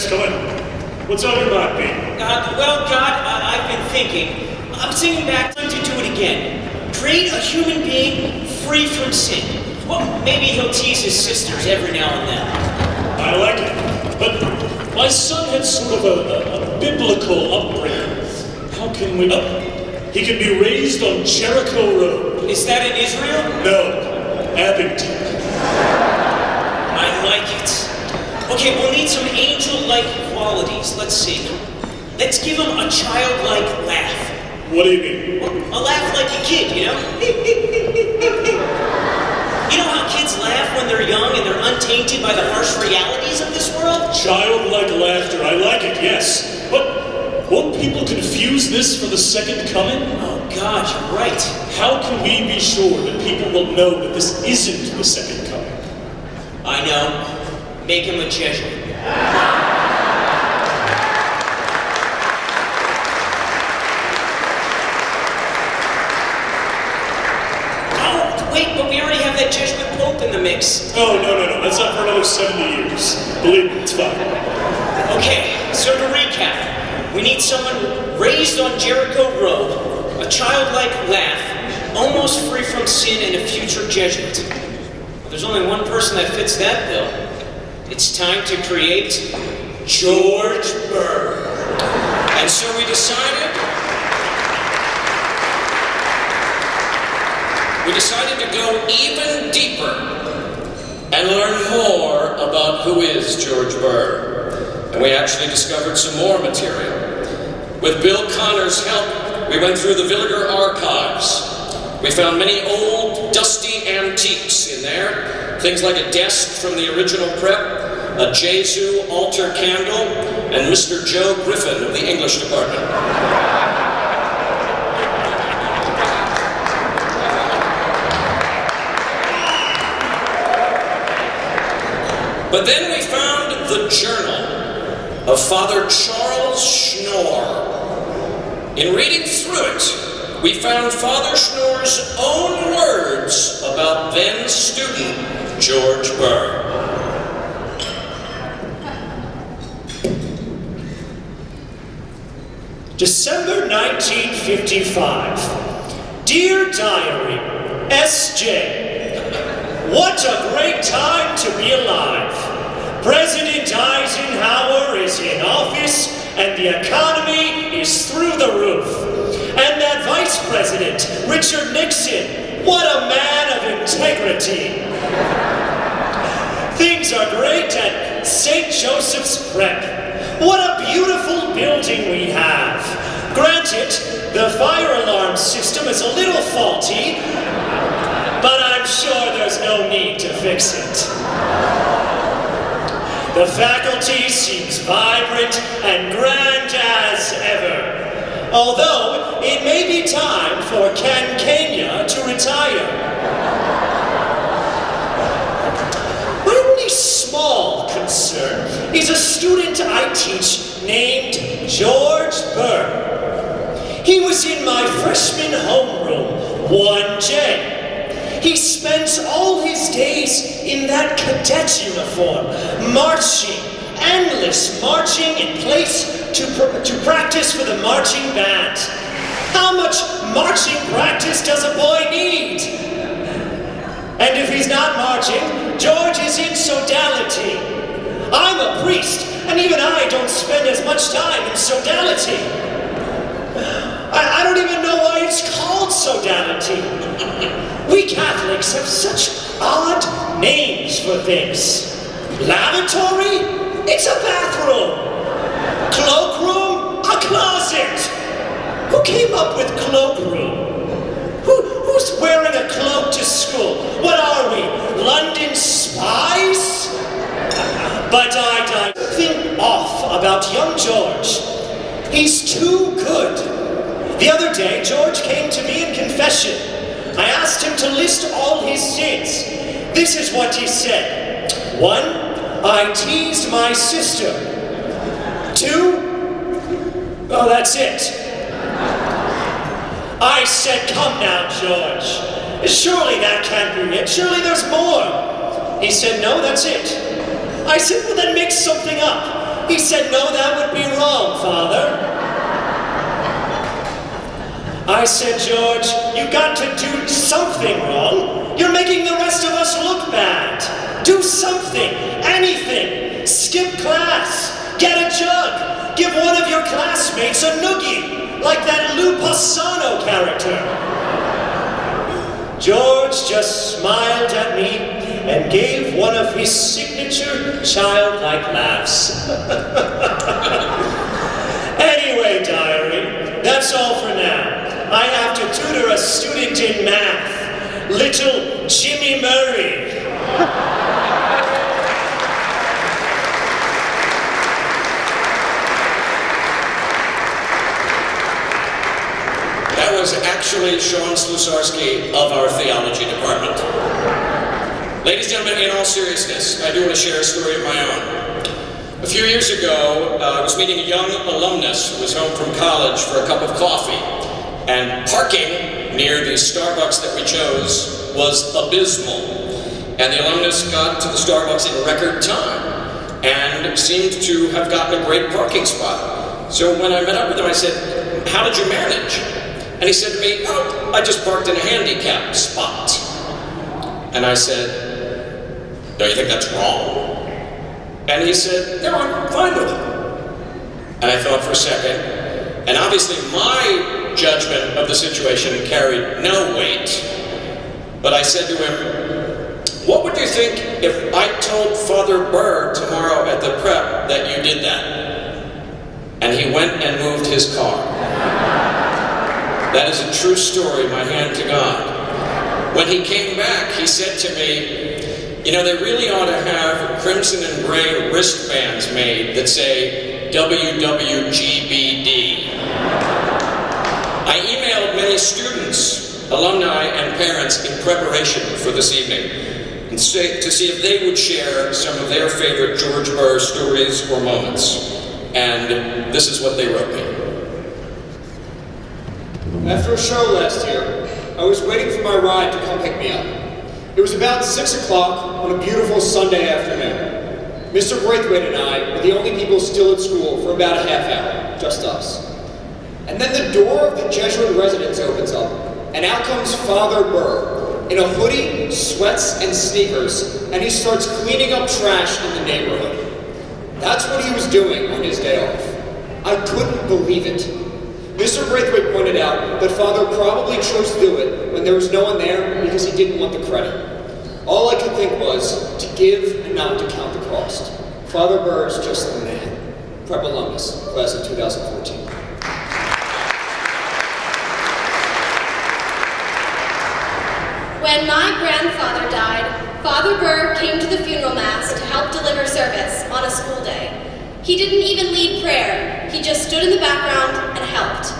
Come in. What's on your mind, Pete? Well, God, I've been thinking. I'm thinking back to do it again. Create a human being free from sin. Well, maybe he'll tease his sisters every now and then. I like it. But my son had sort of a biblical upbringing. How can we... he can be raised on Jericho Road. Is that in Israel? No. Abington. I like it. Okay, we'll need some angel-like qualities. Let's see. Let's give him a childlike laugh. What do you mean? Well, a laugh like a kid, you know? You know how kids laugh when they're young and they're untainted by the harsh realities of this world? Childlike laughter. I like it, yes. But won't people confuse this for the second coming? Oh, God, you're right. How can we be sure that people will know that this isn't the second coming? I know. Make him a Jesuit. Oh, wait, but we already have that Jesuit Pope in the mix. Oh, no. That's not for another 70 years. Believe me, it's fine. Okay, so to recap, we need someone raised on Jericho Road, a childlike laugh, almost free from sin, and a future Jesuit. Well, there's only one person that fits that bill. It's time to create George Burr. And so we decided to go even deeper and learn more about who is George Burr. And we actually discovered some more material. With Bill Connor's help, we went through the Villiger archives. We found many old, dusty antiques in there. Things like a desk from the original prep, a Jesu altar candle, and Mr. Joe Griffin of the English department. But then we found the journal of Father Charles Schnorr. In reading through it, we found Father Schnorr's own words about then student George Burr. December 1955. Dear Diary, S.J. What a great time to be alive. President Eisenhower is in office and the economy is through the roof. And that Vice President, Richard Nixon, what a man of integrity. Things are great at St. Joseph's Prep. What a beautiful building we have. Granted, the fire alarm system is a little faulty, but I'm sure there's no need to fix it. The faculty seems vibrant and grand as ever. Although, it may be time for Ken Kenya to retire. My only small concern is a student I teach named George Burr. He was in my freshman homeroom, 1J. He spends all his days in that cadet uniform, marching, endless marching in place to practice for the marching band. How much marching practice does a boy need? And if he's not marching, George is in sodality. I'm a priest, and even I don't spend as much time in sodality. I don't even know why it's called sodality. We Catholics have such odd names for things. Lavatory? It's a bathroom. Cloakroom? A closet. Who came up with cloakroom? Who's wearing a cloak to school? What are we, London spies? But I think off about young George. He's too good. The other day, George came to me in confession. I asked him to list all his sins. This is what he said. 1, I teased my sister. 2, oh, that's it. I said, come now, George. Surely that can't be it. Surely there's more. He said, no, that's it. I said, well, then make something up. He said, no, that would be wrong, Father. I said, George, you got to do something wrong. You're making the rest of us look bad. Do something, anything. Skip class, get a jug, give one of your classmates a noogie, like that Lou Passano character. George just smiled at me and gave one of his signature childlike laughs. Anyway, diary, that's all for now. I have to tutor a student in math, little Jimmy Murray. That was actually Sean Slusarski of our theology department. Ladies and gentlemen, in all seriousness, I do want to share a story of my own. A few years ago, I was meeting a young alumnus who was home from college for a cup of coffee, and parking near the Starbucks that we chose was abysmal. And the alumnus got to the Starbucks in record time and seemed to have gotten a great parking spot. So when I met up with him, I said, how did you manage? And he said to me, oh, I just parked in a handicap spot. And I said, don't you think that's wrong? And he said, no, I'm fine with it. And I thought for a second, and obviously my judgment of the situation carried no weight. But I said to him, what would you think if I told Father Burr tomorrow at the prep that you did that? And he went and moved his car. That is a true story, my hand to God. When he came back, he said to me, you know, they really ought to have crimson and gray wristbands made that say WWGBD. I emailed many students, alumni, and parents in preparation for this evening and to see if they would share some of their favorite George Burr stories or moments. And this is what they wrote me. After a show last year, I was waiting for my ride to come pick me up. It was about 6 o'clock on a beautiful Sunday afternoon. Mr. Braithwaite and I were the only people still at school for about a half hour, just us. And then the door of the Jesuit residence opens up, and out comes Father Burr, in a hoodie, sweats, and sneakers, and he starts cleaning up trash in the neighborhood. That's what he was doing on his day off. I couldn't believe it. Mr. Braithwaite pointed out that Father probably chose to do it when there was no one there because he didn't want the credit. All I could think was to give and not to count the cost. Father Burr is just the man. Prep alumnus, class of 2014. When my grandfather died, Father Burr came to the funeral mass to help deliver service on a school day. He didn't even lead prayer. He just stood in the background and helped.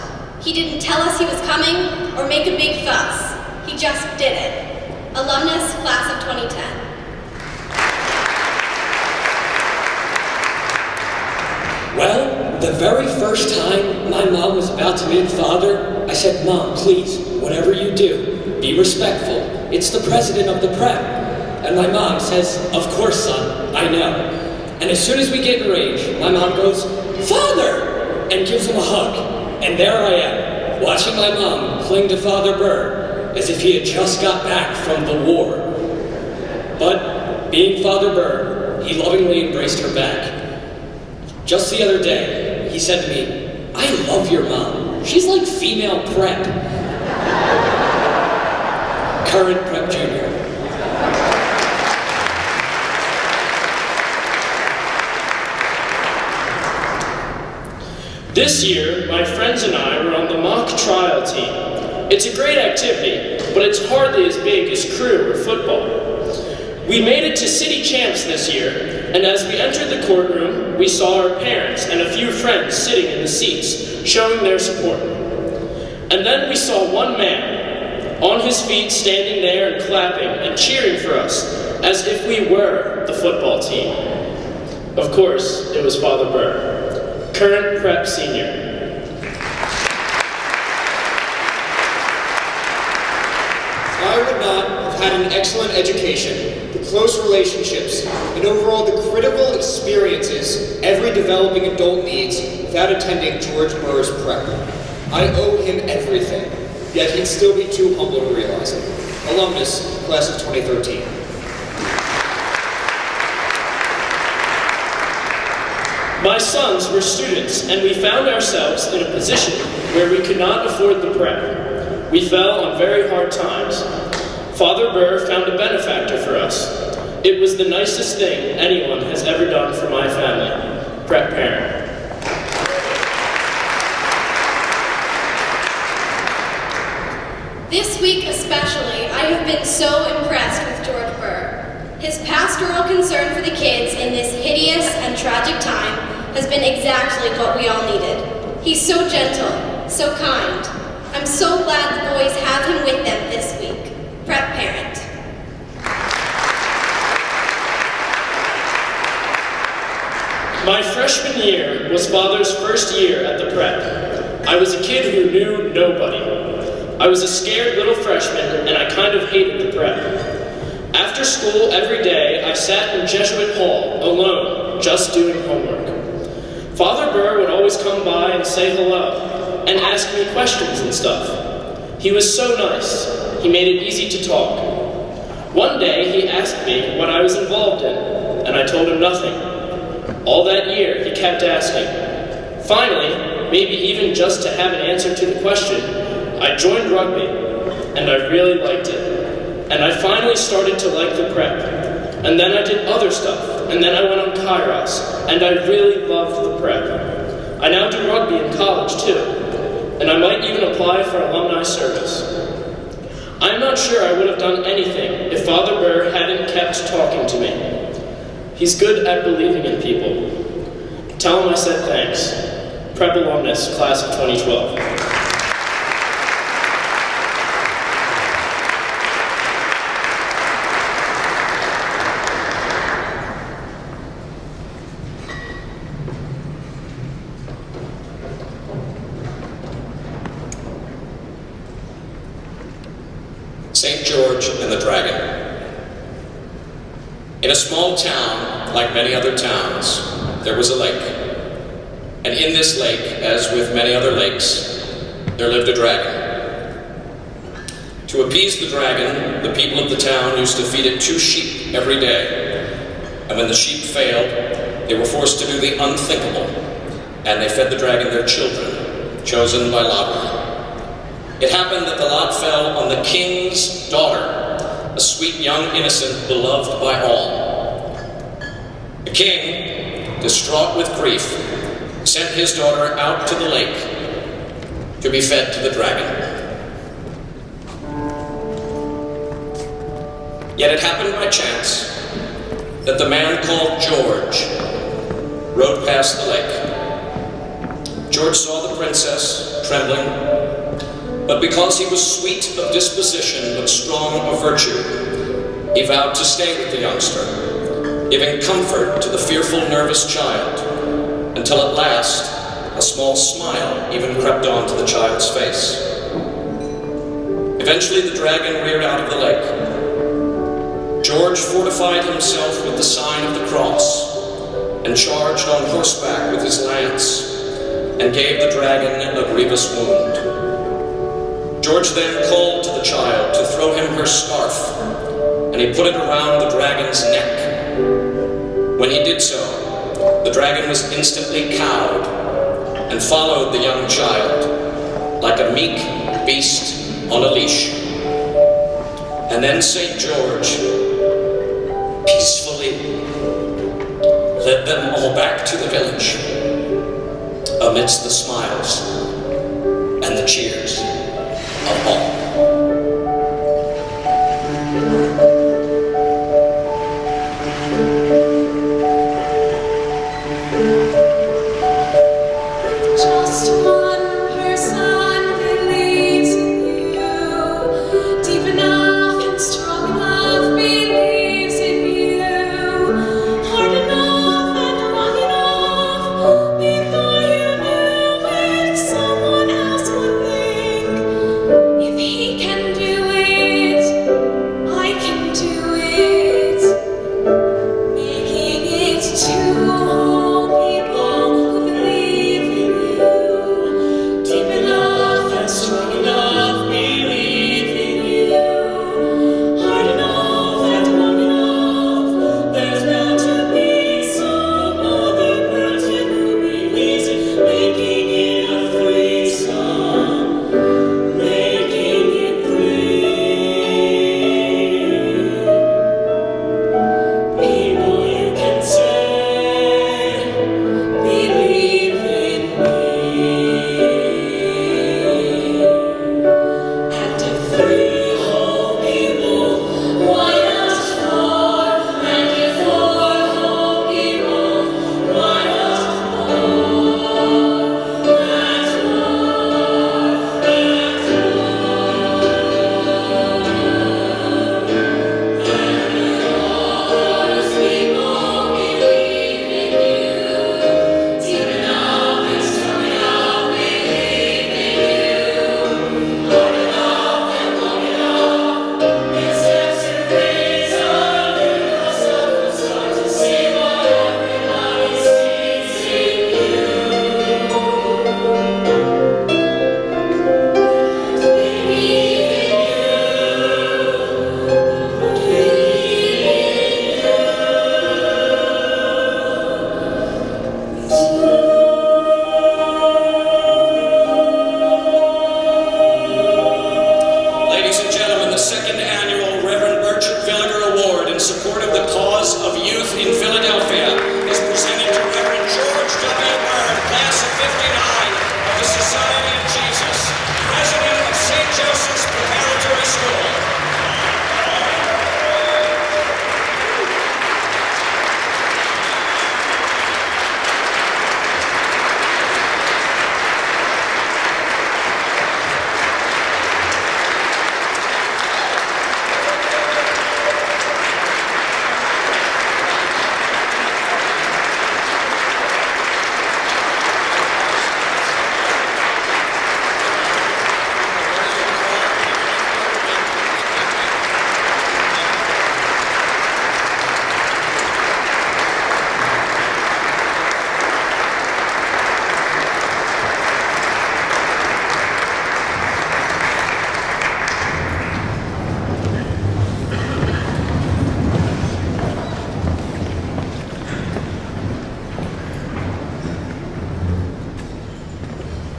He didn't tell us he was coming or make a big fuss. He just did it. Alumnus, class of 2010. Well, the very first time my mom was about to meet Father, I said, Mom, please, whatever you do, be respectful. It's the president of the prep. And my mom says, of course, son, I know. And as soon as we get in range, my mom goes, Father! And gives him a hug. And there I am, watching my mom cling to Father Burr as if he had just got back from the war. But, being Father Burr, he lovingly embraced her back. Just the other day, he said to me, I love your mom. She's like female prep. Current prep junior. This year, my friends and I were on the mock trial team. It's a great activity, but it's hardly as big as crew or football. We made it to city champs this year, and as we entered the courtroom, we saw our parents and a few friends sitting in the seats, showing their support. And then we saw one man, on his feet, standing there and clapping and cheering for us, as if we were the football team. Of course, it was Father Burr, current prep senior. I would not have had an excellent education, the close relationships, and overall the critical experiences every developing adult needs without attending George Burr's prep. I owe him everything, yet he'd still be too humble to realize it. Alumnus, class of 2013. My sons were students, and we found ourselves in a position where we could not afford the prep. We fell on very hard times. Father Burr found a benefactor for us. It was the nicest thing anyone has ever done for my family. Prep parent. This week especially, I have been so impressed with George Burr. His pastoral concern for the kids in this hideous and tragic time has been exactly what we all needed. He's so gentle, so kind. I'm so glad the boys have him with them this week. Prep parent. My freshman year was Father's first year at the prep. I was a kid who knew nobody. I was a scared little freshman, and I kind of hated the prep. After school every day, I sat in Jesuit Hall, alone, just doing homework. Father Burr would always come by and say hello, and ask me questions and stuff. He was so nice. He made it easy to talk. One day, he asked me what I was involved in, and I told him nothing. All that year, he kept asking. Finally, maybe even just to have an answer to the question, I joined rugby, and I really liked it. And I finally started to like the prep. And then I did other stuff, and then I went on Kairos, and I really loved the prep. I now do rugby in college, too, and I might even apply for alumni service. I'm not sure I would have done anything if Father Burr hadn't kept talking to me. He's good at believing in people. Tell him I said thanks. Prep alumnus, class of 2012. St. George and the Dragon. In a small town, like many other towns, there was a lake. And in this lake, as with many other lakes, there lived a dragon. To appease the dragon, the people of the town used to feed it 2 sheep every day. And when the sheep failed, they were forced to do the unthinkable, and they fed the dragon their children, chosen by lottery. It happened that the lot fell on the king's daughter, a sweet young innocent beloved by all. The king, distraught with grief, sent his daughter out to the lake to be fed to the dragon. Yet it happened by chance that the man called George rode past the lake. George saw the princess, trembling, but because he was sweet of disposition but strong of virtue, he vowed to stay with the youngster, giving comfort to the fearful, nervous child, until at last a small smile even crept onto the child's face. Eventually the dragon reared out of the lake. George fortified himself with the sign of the cross and charged on horseback with his lance and gave the dragon a grievous wound. George then called to the child to throw him her scarf, and he put it around the dragon's neck. When he did so, the dragon was instantly cowed and followed the young child like a meek beast on a leash. And then St. George peacefully led them all back to the village amidst the smiles and the cheers of all. Just one person believes in you, deep enough and strong enough believes in you, hard enough and long enough before you knew it, someone else would think, if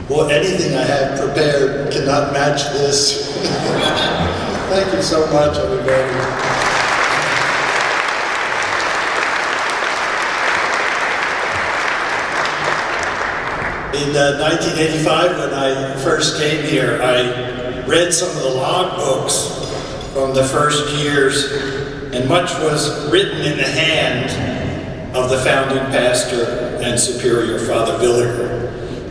Well, anything I have prepared cannot match this. Thank you so much, everybody. In 1985, when I first came here, I read some of the log books from the first years, and much was written in the hand of the founding pastor and superior, Father Villiger.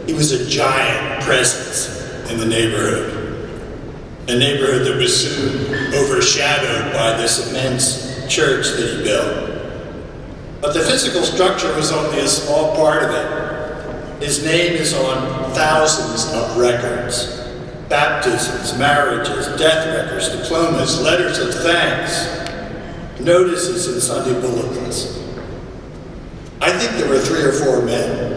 He was a giant presence in the neighborhood, a neighborhood that was soon overshadowed by this immense church that he built. But the physical structure was only a small part of it. His name is on thousands of records: baptisms, marriages, death records, diplomas, letters of thanks, notices in Sunday bulletins. I think there were 3 or 4 men.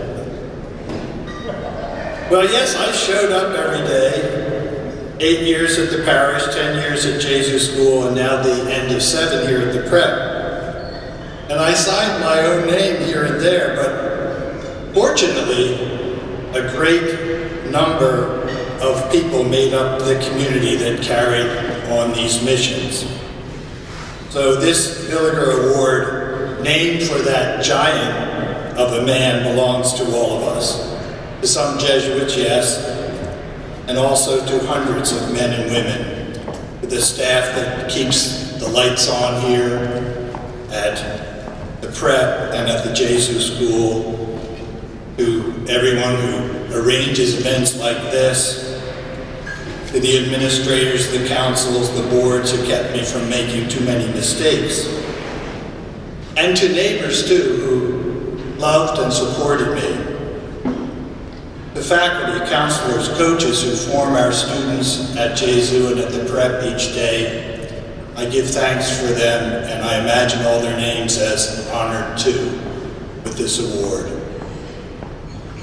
Well, yes, I showed up every day. 8 years at the parish, 10 years at Jesus School, and now the end of 7 here at the prep. And I signed my own name here and there, but fortunately, a great number of people made up the community that carried on these missions. So this Villiger Award, named for that giant of a man, belongs to all of us. To some Jesuits, yes, and also to hundreds of men and women, to the staff that keeps the lights on here at the prep and at the Jesus School, to everyone who arranges events like this, to the administrators, the councils, the boards who kept me from making too many mistakes, and to neighbors too who loved and supported me. The faculty, counselors, coaches who form our students at Jesu and at the prep each day, I give thanks for them, and I imagine all their names as honored too with this award.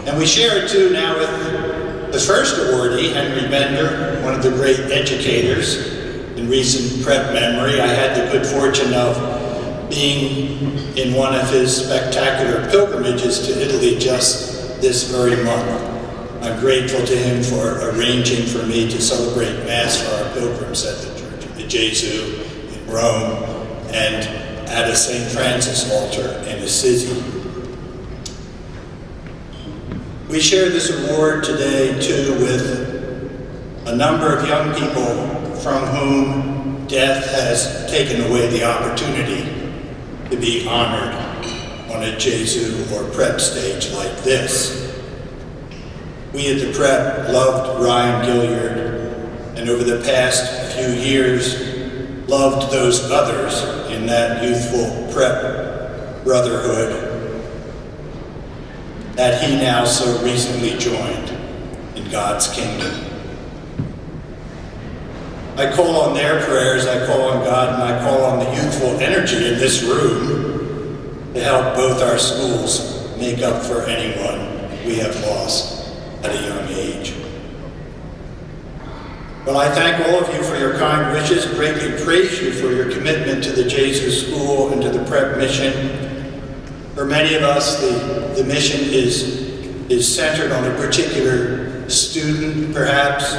And we share it too now with the first awardee, Henry Bender, one of the great educators in recent prep memory. I had the good fortune of being in one of his spectacular pilgrimages to Italy just this very month. I'm grateful to him for arranging for me to celebrate Mass for our pilgrims at the Church of the Jesu in Rome and at a St. Francis altar in Assisi. We share this award today too with a number of young people from whom death has taken away the opportunity to be honored on a Jesu or prep stage like this. We at the prep loved Ryan Gilliard, and over the past few years loved those others in that youthful prep brotherhood that he now so recently joined in God's kingdom. I call on their prayers, I call on God, and I call on the youthful energy in this room to help both our schools make up for anyone we have lost at a young age. Well, I thank all of you for your kind wishes, greatly praise you for your commitment to the Jesus School and to the prep mission. For many of us, the mission is centered on a particular student, perhaps,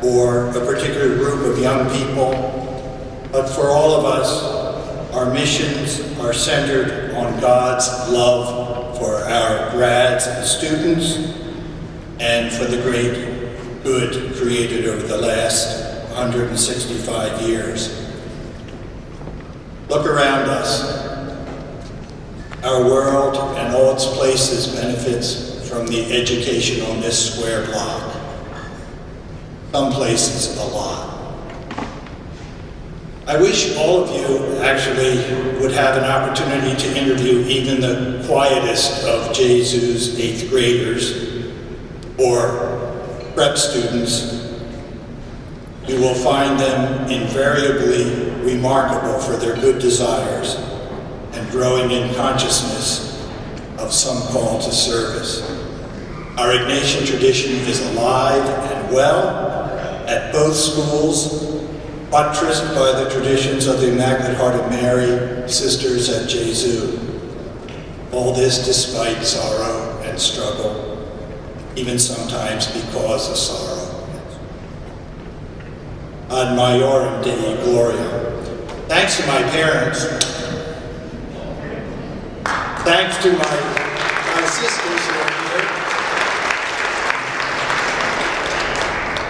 or a particular group of young people. But for all of us, our missions are centered on God's love for our grads and students, and for the great good created over the last 165 years. Look around us. Our world and all its places benefits from the education on this square block. Some places a lot. I wish all of you actually would have an opportunity to interview even the quietest of Jesu's 8th graders or prep students. You will find them invariably remarkable for their good desires and growing in consciousness of some call to service. Our Ignatian tradition is alive and well at both schools, buttressed by the traditions of the Immaculate Heart of Mary, Sisters at Jesu. All this despite sorrow and struggle. even sometimes because of sorrow. Ad Maiorem Dei Gloria. Thanks to my parents. Thanks to my sisters who are here.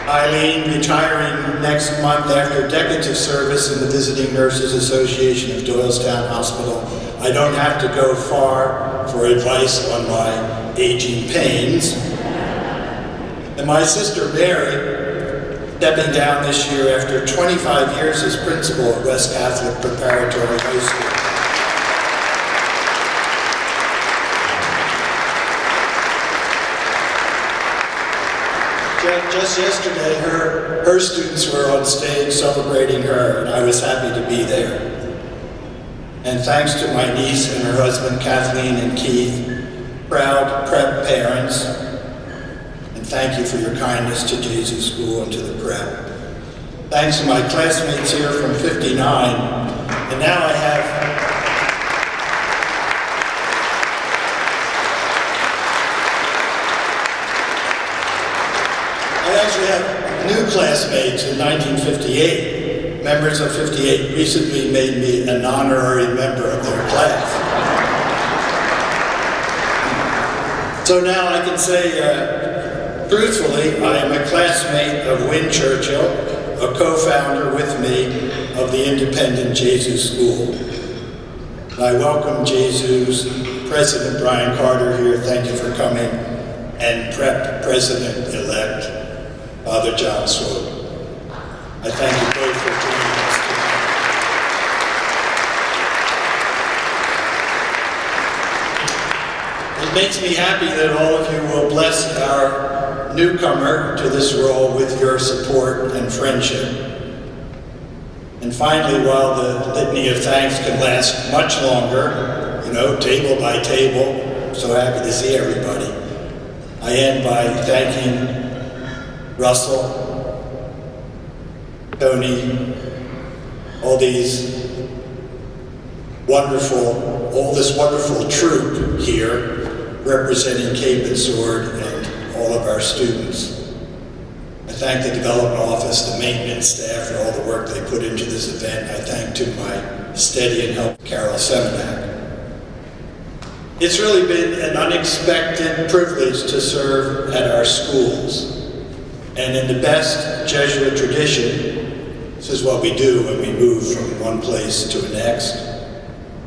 Eileen, retiring next month after decades of service in the Visiting Nurses Association of Doylestown Hospital. I don't have to go far for advice on my aging pains. And my sister Mary, stepping down this year after 25 years as principal at West Catholic Preparatory High School. Just yesterday, her students were on stage celebrating her, and I was happy to be there. And thanks to my niece and her husband, Kathleen and Keith, proud prep parents, and thank you for your kindness to Jesus School and to the prep. Thanks to my classmates here from 59, and now I actually have new classmates in 1958. Members of 58 recently made me an honorary member of their class. So now I can say, truthfully, I am a classmate of Wynne Churchill, a co-founder with me of the independent Jesus School. And I welcome Jesus President Brian Carter here. Thank you for coming. And Prep President-elect, Father John Swope. I thank you both for joining us tonight. It makes me happy that all of you will bless our newcomer to this role with your support and friendship. And finally, while the litany of thanks can last much longer, table by table, I'm so happy to see everybody, I end by thanking Russell, Tony, all this wonderful troupe here representing Cape and Sword and all of our students. I thank the development office, the maintenance staff for all the work they put into this event. I thank to my steady and help Carol Seminac. It's really been an unexpected privilege to serve at our schools. And in the best Jesuit tradition, this is what we do when we move from one place to the next.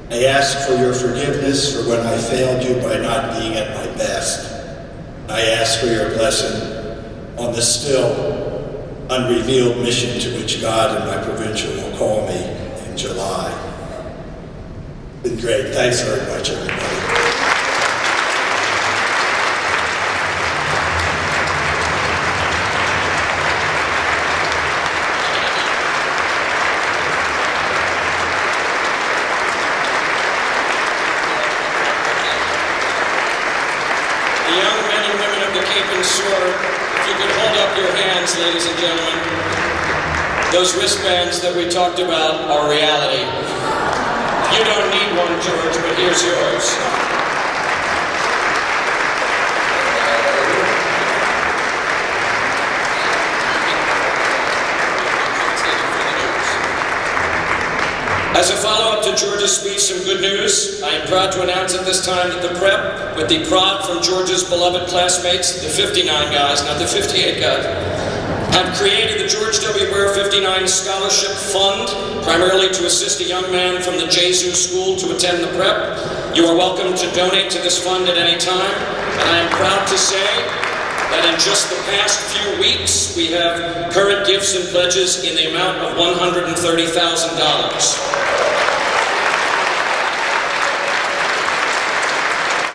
I ask for your forgiveness for when I failed you by not being at my best. I ask for your blessing on the still unrevealed mission to which God and my provincial will call me in July. It's been great. Thanks very much, everybody. Ladies and gentlemen, those wristbands that we talked about are reality. You don't need one, George, but here's yours. As a follow-up to George's speech, some good news. I am proud to announce at this time that the prep, with the prod from George's beloved classmates, the 59 guys, not the 58 guys, have created the George W. Burr 59 Scholarship Fund, primarily to assist a young man from the Jesus School to attend the prep. You are welcome to donate to this fund at any time, and I am proud to say that in just the past few weeks, we have current gifts and pledges in the amount of $130,000.